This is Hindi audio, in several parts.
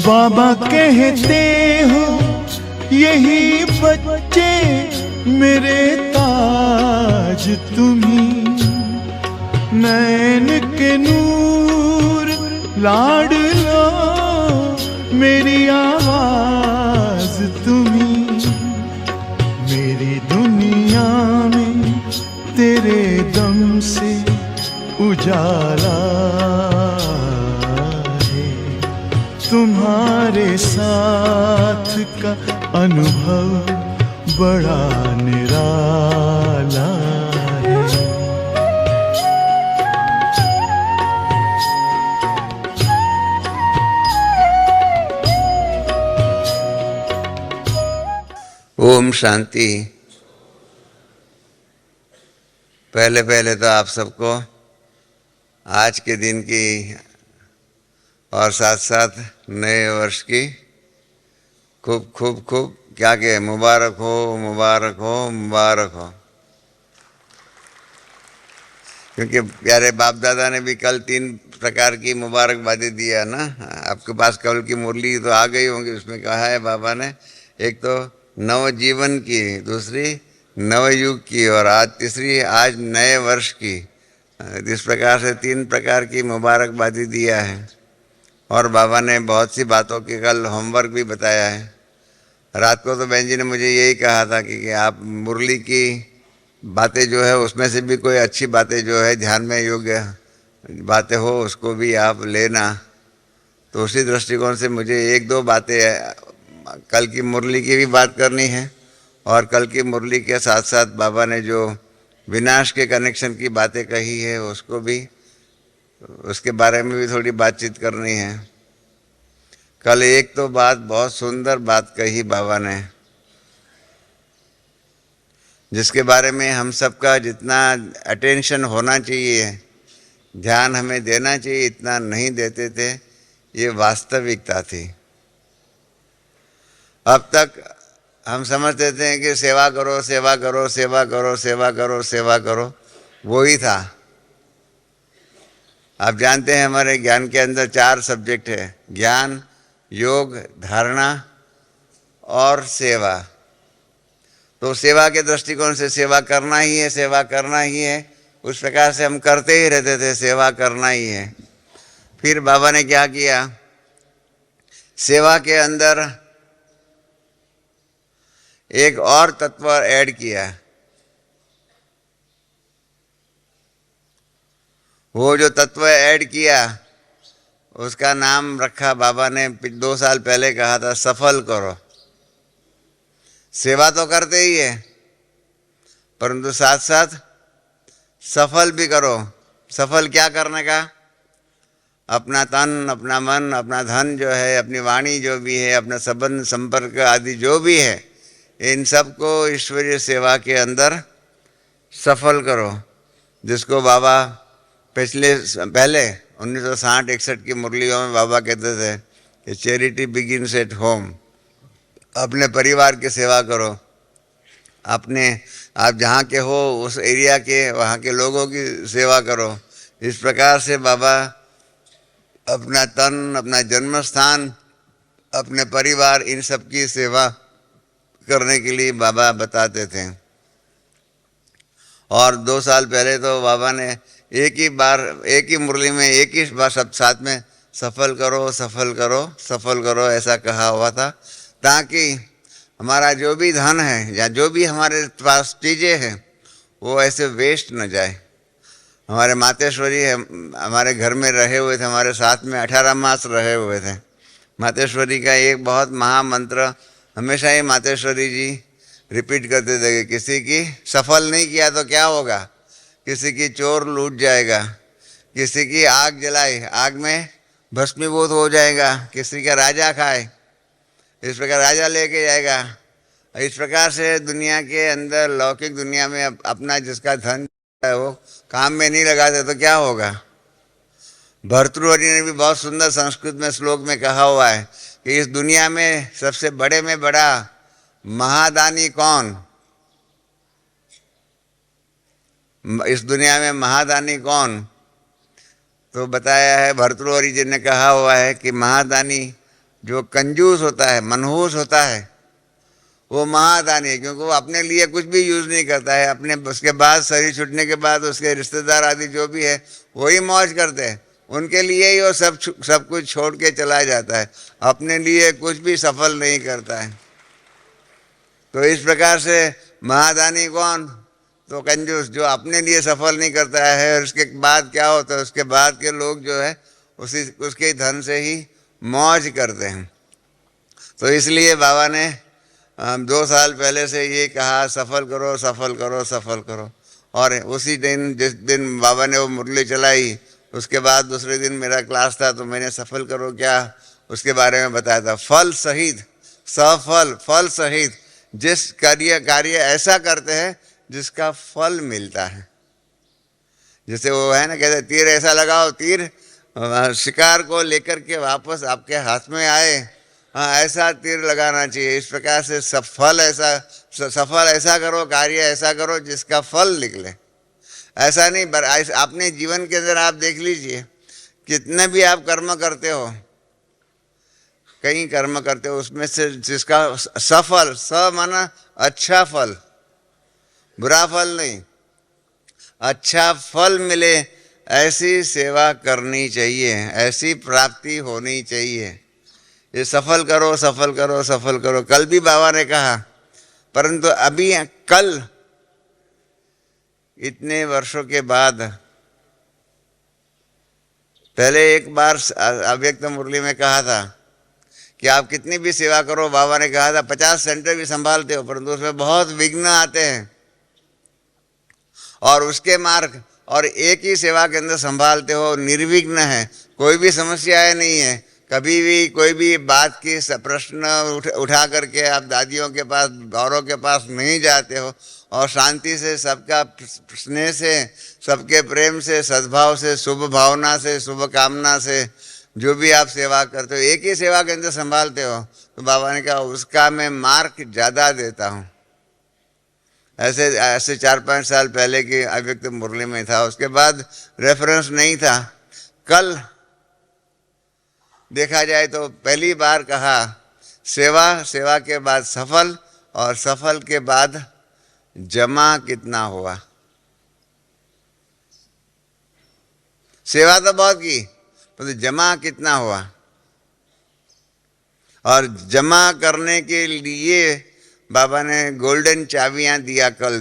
बाबा कहते हो यही बच्चे मेरे ताज तुम्ही, नैन के नूर लाडलो मेरी आवाज तुम्ही, मेरी दुनिया में तेरे दम से उजाला है, तुम्हारे साथ का अनुभव बड़ा निराला है। ओम शांति। पहले पहले तो आप सबको आज के दिन की और साथ साथ नए वर्ष की खूब खूब खूब क्या कहे, मुबारक हो, मुबारक हो, मुबारक हो। क्योंकि प्यारे बाप दादा ने भी कल 3 प्रकार की मुबारकबादी दिया ना। आपके पास कल की मुरली तो आ गई होंगी, उसमें कहा है बाबा ने, एक तो नव जीवन की, दूसरी नव युग की और आज तीसरी आज नए वर्ष की। इस प्रकार से 3 प्रकार की मुबारकबादी दिया है। और बाबा ने बहुत सी बातों की कल होमवर्क भी बताया है। रात को तो बहन जी ने मुझे यही कहा था कि आप मुरली की बातें जो है उसमें से भी कोई अच्छी बातें जो है ध्यान में योग्य बातें हो उसको भी आप लेना। तो उसी दृष्टिकोण से मुझे 1-2 बातें कल की मुरली की भी बात करनी है और कल की मुरली के साथ साथ बाबा ने जो विनाश के कनेक्शन की बातें कही है उसको भी, उसके बारे में भी थोड़ी बातचीत करनी है। कल एक तो बात बहुत सुंदर बात कही बाबा ने, जिसके बारे में हम सबका जितना अटेंशन होना चाहिए, ध्यान हमें देना चाहिए, इतना नहीं देते थे। ये वास्तविकता थी। अब तक हम समझते थे कि सेवा करो, सेवा करो, सेवा करो, सेवा करो, सेवा करो, वो ही था। आप जानते हैं हमारे ज्ञान के अंदर 4 सब्जेक्ट है, ज्ञान, योग, धारणा और सेवा। तो सेवा के दृष्टिकोण से सेवा करना ही है, सेवा करना ही है, उस प्रकार से हम करते ही रहते थे, सेवा करना ही है। फिर बाबा ने क्या किया, सेवा के अंदर एक और तत्व ऐड किया। वो जो तत्व ऐड किया उसका नाम रखा बाबा ने 2 साल पहले कहा था, सफल करो। सेवा तो करते ही है परंतु साथ साथ सफल भी करो। सफल क्या करने का, अपना तन, अपना मन, अपना धन जो है, अपनी वाणी जो भी है, अपना संबंध संपर्क आदि जो भी है, इन सबको ईश्वरीय सेवा के अंदर सफल करो। जिसको बाबा पहले 1960-61 की मुरलियों में बाबा कहते थे कि चैरिटी बिगिन्स एट होम। अपने परिवार की सेवा करो, अपने आप जहाँ के हो उस एरिया के वहाँ के लोगों की सेवा करो। इस प्रकार से बाबा अपना तन, अपना जन्म स्थान, अपने परिवार, इन सब की सेवा करने के लिए बाबा बताते थे। और 2 साल पहले तो बाबा ने एक ही मुरली में एक ही बार सब साथ में सफल करो, सफल करो, सफल करो ऐसा कहा हुआ था, ताकि हमारा जो भी धन है या जो भी हमारे पास चीज़ें हैं वो ऐसे वेस्ट न जाए। हमारे मातेश्वरी है, हमारे घर में रहे हुए थे, हमारे साथ में 18 मास रहे हुए थे। मातेश्वरी का एक बहुत महामंत्र हमेशा ही मातेश्वरी जी रिपीट करते थे कि किसी की सफल नहीं किया तो क्या होगा, किसी की चोर लूट जाएगा, किसी की आग जलाए, आग में भस्मीभूत हो जाएगा, किसी का राजा खाए, इस प्रकार राजा लेके जाएगा। इस प्रकार से दुनिया के अंदर, लौकिक दुनिया में अपना जिसका धन है वो काम में नहीं लगाते तो क्या होगा। भर्तृहरि ने भी बहुत सुंदर संस्कृत में श्लोक में कहा हुआ है कि इस दुनिया में सबसे बड़े में बड़ा महादानी कौन, इस दुनिया में महादानी कौन, तो बताया है भर्तृहरि जी ने कहा हुआ है कि महादानी जो कंजूस होता है, मनहूस होता है, वो महादानी है, क्योंकि वो अपने लिए कुछ भी यूज़ नहीं करता है। अपने उसके बाद शरीर छूटने के बाद उसके रिश्तेदार आदि जो भी है वही मौज करते हैं, उनके लिए ही वो सब कुछ छोड़ के चला जाता है, अपने लिए कुछ भी सफल नहीं करता है। तो इस प्रकार से महादानी कौन? तो कंजूस, जो अपने लिए सफल नहीं करता है। और उसके बाद क्या होता है? उसके बाद के लोग जो है उसके धन से ही मौज करते हैं। तो इसलिए बाबा ने 2 साल पहले से ये कहा, सफल करो, सफल करो, सफल करो। और उसी दिन, जिस दिन बाबा ने वो मुरली चलाई, उसके बाद दूसरे दिन मेरा क्लास था, तो मैंने सफल करो क्या उसके बारे में बताया था। फल सहित, सफल, फल सहित, जिस कार्य ऐसा करते हैं जिसका फल मिलता है। जैसे वो है ना, कहते तीर ऐसा लगाओ, तीर शिकार को लेकर के वापस आपके हाथ में आए, हाँ ऐसा तीर लगाना चाहिए। इस प्रकार से सफल ऐसा करो, कार्य ऐसा करो जिसका फल निकले। ऐसा नहीं, अपने जीवन के अंदर आप देख लीजिए, कितने भी आप कर्म करते हो, कई कर्म करते हो, उसमें से जिसका सफल, स माना अच्छा फल, बुरा फल नहीं, अच्छा फल मिले, ऐसी सेवा करनी चाहिए, ऐसी प्राप्ति होनी चाहिए। ये सफल करो, सफल करो, सफल करो, कल भी बाबा ने कहा। परंतु अभी कल, इतने वर्षों के बाद, पहले एक बार अव्यक्त मुरली में कहा था कि आप कितनी भी सेवा करो, बाबा ने कहा था 50 सेंटर भी संभालते हो, परंतु उसमें बहुत विघ्न आते हैं, और उसके मार्ग, और एक ही सेवा के अंदर संभालते हो, निर्विघ्न है, कोई भी समस्याएं नहीं है, कभी भी कोई भी बात की प्रश्न उठा करके आप दादियों के पास, गौरों के पास नहीं जाते हो, और शांति से, सबका स्नेह से, सबके प्रेम से, सद्भाव से, शुभ भावना से, शुभ कामना से जो भी आप सेवा करते हो, एक ही सेवा के अंदर संभालते हो, तो बाबा ने कहा उसका मैं मार्क ज़्यादा देता हूँ। ऐसे 4-5 साल पहले की अव्यक्त मुरली में था, उसके बाद रेफरेंस नहीं था। कल देखा जाए तो पहली बार कहा सेवा, सेवा के बाद सफल, और सफल के बाद जमा कितना हुआ। सेवा तो बहुत की, पर जमा कितना हुआ। और जमा करने के लिए बाबा ने गोल्डन चाबियां दिया कल।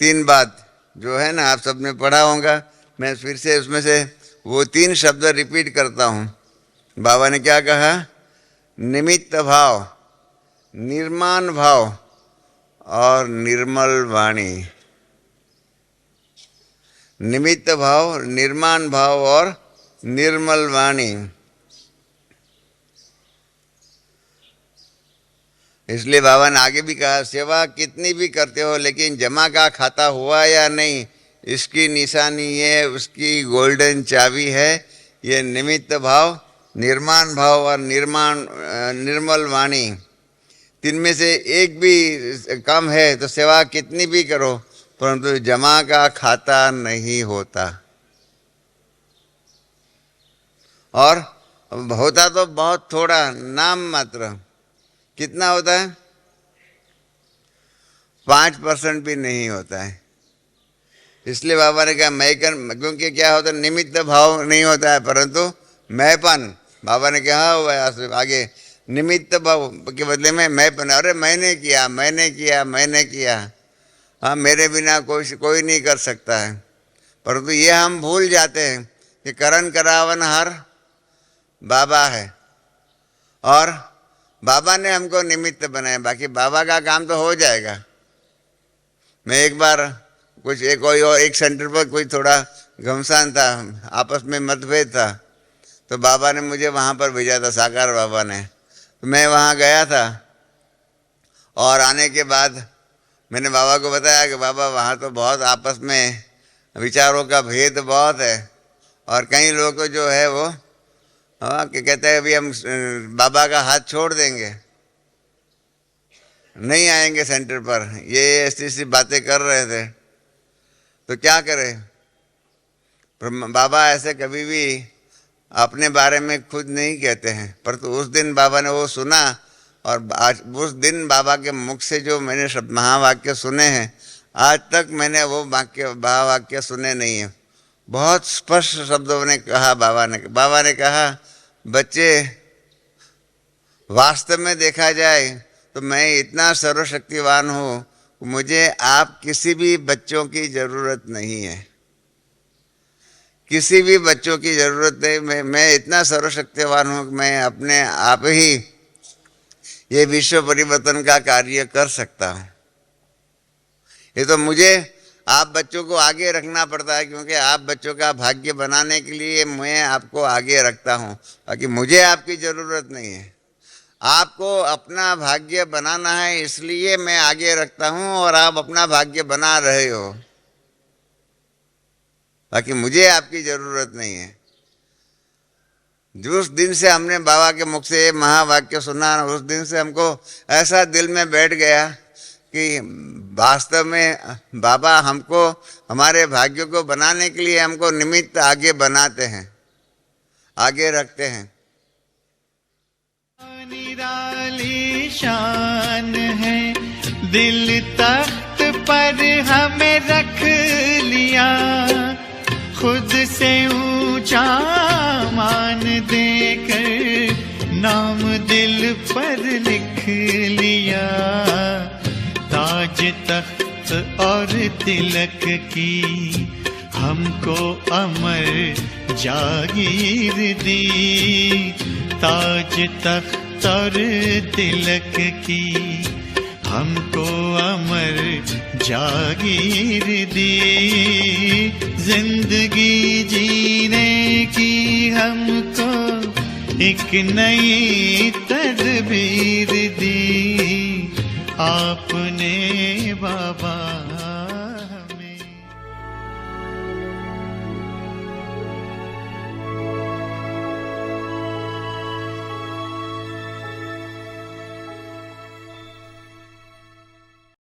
3 बात जो है ना, आप सबने पढ़ा होगा, मैं फिर से उसमें से वो 3 शब्द रिपीट करता हूँ। बाबा ने क्या कहा? निमित्त भाव, निर्माण भाव और निर्मल वाणी। निमित्त भाव, निर्माण भाव और निर्मल वाणी। इसलिए बाबा ने आगे भी कहा, सेवा कितनी भी करते हो, लेकिन जमा का खाता हुआ या नहीं, इसकी निशानी ये उसकी गोल्डन चाबी है, ये निमित्त भाव, निर्माण भाव और निर्मल वाणी। 3 में से एक भी कम है तो सेवा कितनी भी करो, परंतु जमा का खाता नहीं होता। और होता तो बहुत थोड़ा, नाम मात्र। कितना होता है? 5% भी नहीं होता है। इसलिए बाबा ने कहा क्योंकि क्या होता है, निमित्त भाव नहीं होता है, परंतु मैंपन। बाबा ने कहा आगे, निमित्त भाव के बदले में मैंपन। अरे मैंने किया, मैंने किया, मैंने किया, हाँ मेरे बिना कोई नहीं कर सकता है। परंतु ये हम भूल जाते हैं कि करण करावन हर बाबा है, और बाबा ने हमको निमित्त बनाया, बाकी बाबा का काम तो हो जाएगा। मैं एक बार एक सेंटर पर कोई थोड़ा घमसान था, आपस में मतभेद था, तो बाबा ने मुझे वहाँ पर भेजा था, साकार बाबा ने। तो मैं वहाँ गया था, और आने के बाद मैंने बाबा को बताया कि बाबा वहाँ तो बहुत आपस में विचारों का भेद बहुत है, और कई लोग तो जो है वो कि कहते हैं अभी हम बाबा का हाथ छोड़ देंगे, नहीं आएंगे सेंटर पर, ये ऐसी बातें कर रहे थे। तो क्या करें, बाबा ऐसे कभी भी अपने बारे में खुद नहीं कहते हैं, परंतु उस दिन बाबा ने वो सुना और आज उस दिन बाबा के मुख से जो मैंने शब्द महावाक्य सुने हैं, आज तक मैंने वो महावाक्य सुने नहीं हैं। बहुत स्पष्ट शब्दों ने कहा बाबा ने कहा, बच्चे वास्तव में देखा जाए तो मैं इतना सर्वशक्तिवान हूँ, मुझे आप किसी भी बच्चों की ज़रूरत नहीं है, किसी भी बच्चों की ज़रूरत नहीं। मैं इतना सर्वशक्तिवान हूँ कि मैं अपने आप ही ये विश्व परिवर्तन का कार्य कर सकता हूँ। ये तो मुझे आप बच्चों को आगे रखना पड़ता है, क्योंकि आप बच्चों का भाग्य बनाने के लिए मैं आपको आगे रखता हूँ, बाकी मुझे आपकी ज़रूरत नहीं है। आपको अपना भाग्य बनाना है, इसलिए मैं आगे रखता हूँ और आप अपना भाग्य बना रहे हो, बाकी मुझे आपकी ज़रूरत नहीं है। जिस दिन से हमने बाबा के मुख से ये महावाक्य सुना, उस दिन से हमको ऐसा दिल में बैठ गया कि वास्तव में बाबा हमको हमारे भाग्य को बनाने के लिए हमको निमित्त आगे बनाते हैं, आगे रखते हैं। निराली शान है, दिल तख्त पर हमें रख लिया, खुद से ऊंचा मान देकर नाम दिल पर लिख लिया। ताज तख्त और तिलक की हमको अमर जागीर दी, ताज तख्त और तिलक की हमको अमर जागीर दी। जिंदगी जीने की हमको एक नई तदबीर दी, आपने बाबा